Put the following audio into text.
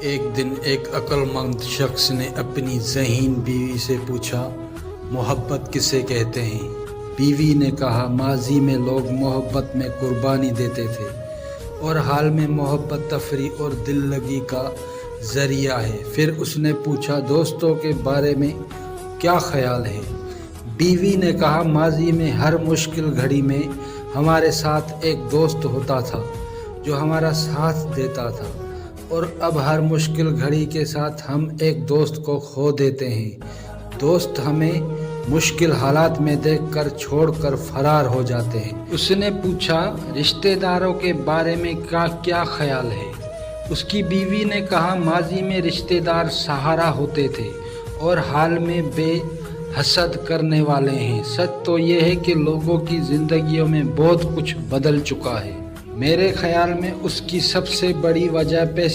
ایک دن ایک عقلمند شخص نے اپنی ذہین بیوی سے پوچھا، محبت کسے کہتے ہیں؟ بیوی نے کہا، ماضی میں لوگ محبت میں قربانی دیتے تھے اور حال میں محبت تفریح اور دل لگی کا ذریعہ ہے۔ پھر اس نے پوچھا، دوستوں کے بارے میں کیا خیال ہے؟ بیوی نے کہا، ماضی میں ہر مشکل گھڑی میں ہمارے ساتھ ایک دوست ہوتا تھا جو ہمارا ساتھ دیتا تھا، اور اب ہر مشکل گھڑی کے ساتھ ہم ایک دوست کو کھو دیتے ہیں۔ دوست ہمیں مشکل حالات میں دیکھ کر چھوڑ کر فرار ہو جاتے ہیں۔ اس نے پوچھا، رشتہ داروں کے بارے میں کیا خیال ہے؟ اس کی بیوی نے کہا، ماضی میں رشتہ دار سہارا ہوتے تھے اور حال میں بے حسد کرنے والے ہیں۔ سچ تو یہ ہے کہ لوگوں کی زندگیوں میں بہت کچھ بدل چکا ہے۔ میرے خیال میں اس کی سب سے بڑی وجہ پیسے